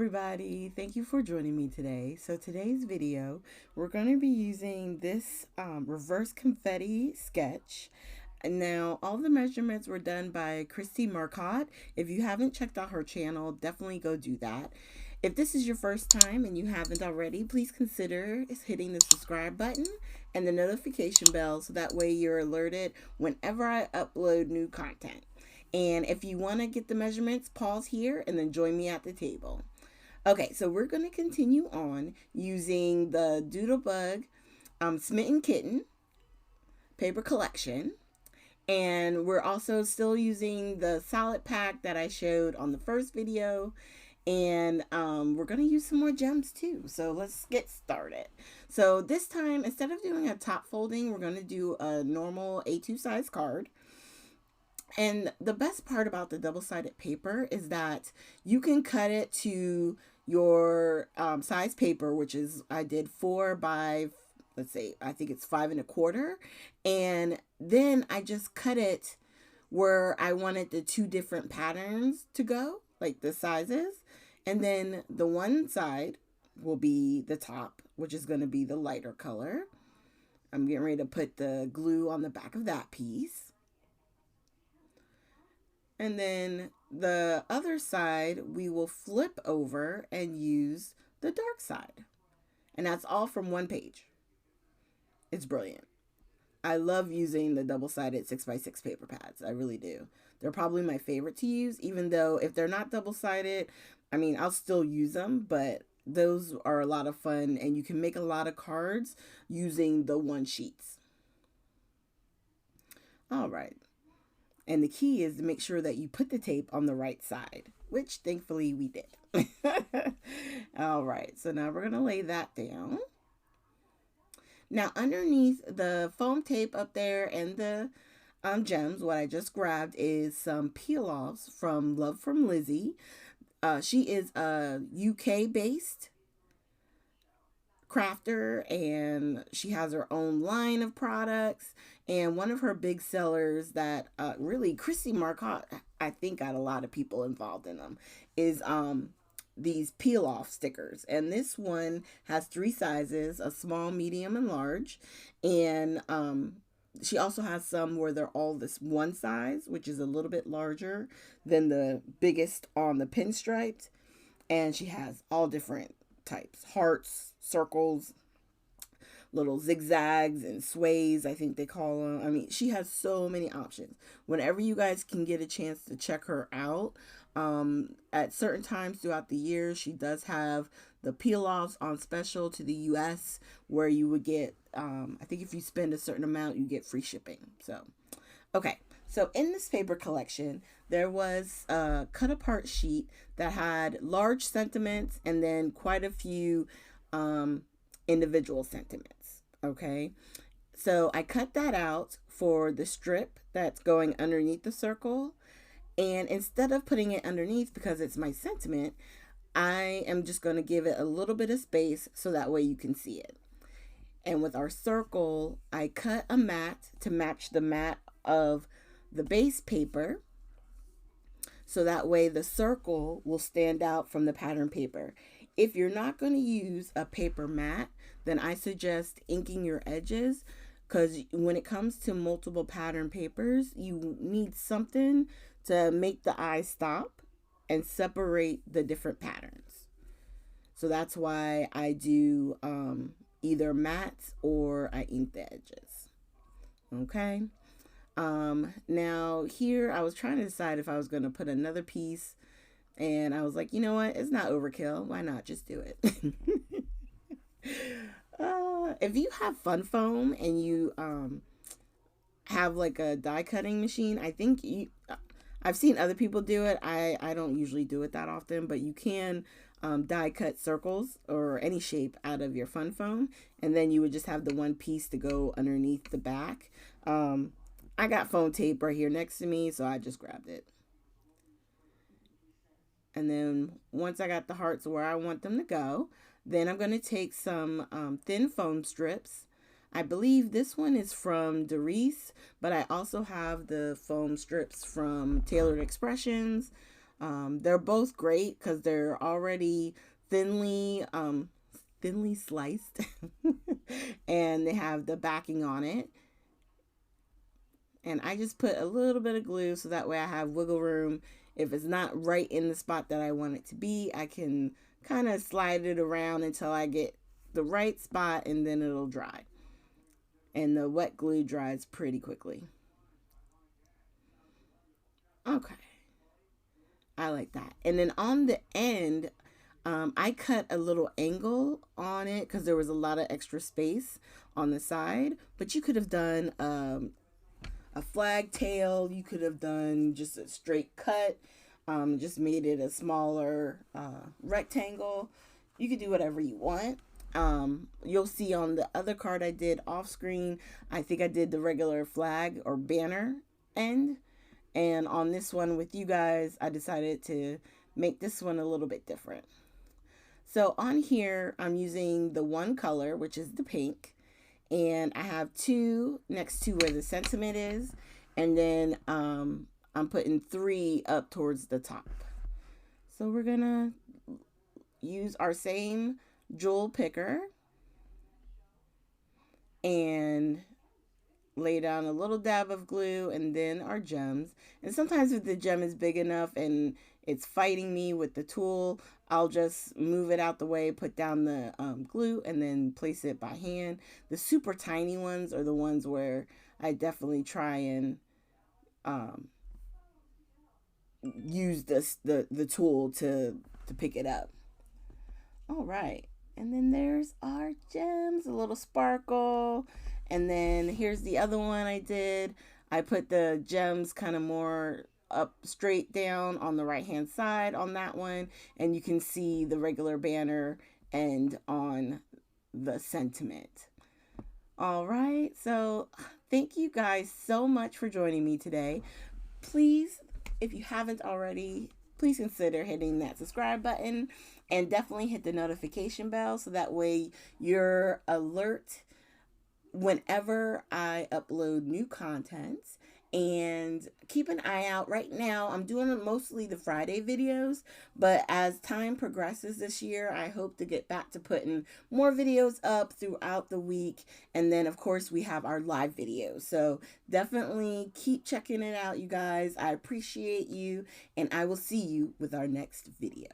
everybody, thank you for joining me today. So today's video, we're going to be using this reverse confetti sketch. And now all the measurements were done by Christy Marcotte. If you haven't checked out her channel, definitely go do that. If this is your first time and you haven't already, please consider hitting the subscribe button and the notification bell so that way you're alerted whenever I upload new content. And if you want to get the measurements, pause here and then join me at the table. Okay, so we're going to continue on using the Doodlebug Smitten Kitten paper collection. And we're also still using the solid pack that I showed on the first video. And we're going to use some more gems too. So let's get started. So this time, instead of doing a top folding, we're going to do a normal A2 size card. And the best part about the double-sided paper is that you can cut it to your size paper, which is, I did 4 by, let's say, I think it's 5 1/4. And then I just cut it where I wanted the 2 different patterns to go, like the sizes. And then the one side will be the top, which is going to be the lighter color. I'm getting ready to put the glue on the back of that piece. And then the other side, we will flip over and use the dark side. And that's all from one page. It's brilliant. I love using the double-sided 6x6 paper pads. I really do. They're probably my favorite to use, even though if they're not double-sided, I mean, I'll still use them, but those are a lot of fun, and you can make a lot of cards using the one sheets. All right. And the key is to make sure that you put the tape on the right side, which thankfully we did. All right, so now we're going to lay that down. Now underneath the foam tape up there and the gems, what I just grabbed is some peel-offs from Love from Lizzie. She is a UK-based crafter, and she has her own line of products. And one of her big sellers that really Christy Marcotte, I think, got a lot of people involved in them, is these peel-off stickers. And this one has 3 sizes, a small, medium, and large. And she also has some where they're all this one size, which is a little bit larger than the biggest on the pinstriped. And she has all different types, hearts, circles, little zigzags and sways, I think they call them. I mean, she has so many options. Whenever you guys can get a chance to check her out, at certain times throughout the year, she does have the peel-offs on special to the US, where you would get, I think if you spend a certain amount, you get free shipping. So, okay. So in this paper collection, there was a cut-apart sheet that had large sentiments and then quite a few individual sentiments. Okay, so I cut that out for the strip that's going underneath the circle, and instead of putting it underneath because it's my sentiment, I am just going to give it a little bit of space so that way you can see it. And with our circle, I cut a mat to match the mat of the base paper, so that way the circle will stand out from the pattern paper. If you're not going to use a paper mat, then I suggest inking your edges, because when it comes to multiple pattern papers, you need something to make the eye stop and separate the different patterns. So that's why I do either mats or I ink the edges. Okay. Now here I was trying to decide if I was going to put another piece, and I was like, you know what? It's not overkill. Why not just do it? If you have fun foam and you have like a die cutting machine, I think I've seen other people do it. I don't usually do it that often, but you can die cut circles or any shape out of your fun foam, and then you would just have the one piece to go underneath the back. I got foam tape right here next to me, so I just grabbed it. And then once I got the hearts where I want them to go, then I'm going to take some thin foam strips. I believe this one is from Doris, but I also have the foam strips from Tailored Expressions. They're both great because they're already thinly thinly sliced and they have the backing on it. And I just put a little bit of glue so that way I have wiggle room. If it's not right in the spot that I want it to be, I can kind of slide it around until I get the right spot, and then it'll dry. And the wet glue dries pretty quickly. Okay, I like that. And then on the end, I cut a little angle on it because there was a lot of extra space on the side. But you could have done a flag tail. You could have done just a straight cut. Just made it a smaller rectangle. You could do whatever you want. You'll see on the other card I did off screen, I think I did the regular flag or banner end. And on this one with you guys, I decided to make this one a little bit different. So on here, I'm using the one color, which is the pink. And I have two next to where the sentiment is. And then I'm putting three up towards the top. So we're going to use our same jewel picker and lay down a little dab of glue and then our gems. And sometimes if the gem is big enough and it's fighting me with the tool, I'll just move it out the way, put down the glue, and then place it by hand. The super tiny ones are the ones where I definitely try and use the tool to pick it up. All right. And then there's our gems, a little sparkle. And then here's the other one I did. I put the gems kind of more up straight down on the right hand side on that one. And you can see the regular banner and on the sentiment. All right. So thank you guys so much for joining me today. Please, if you haven't already, please consider hitting that subscribe button and definitely hit the notification bell so that way you're alert whenever I upload new content. And keep an eye out. Right now I'm doing mostly the Friday videos, but as time progresses this year, I hope to get back to putting more videos up throughout the week. And then of course we have our live videos, so definitely keep checking it out, you guys. I appreciate you, and I will see you with our next video.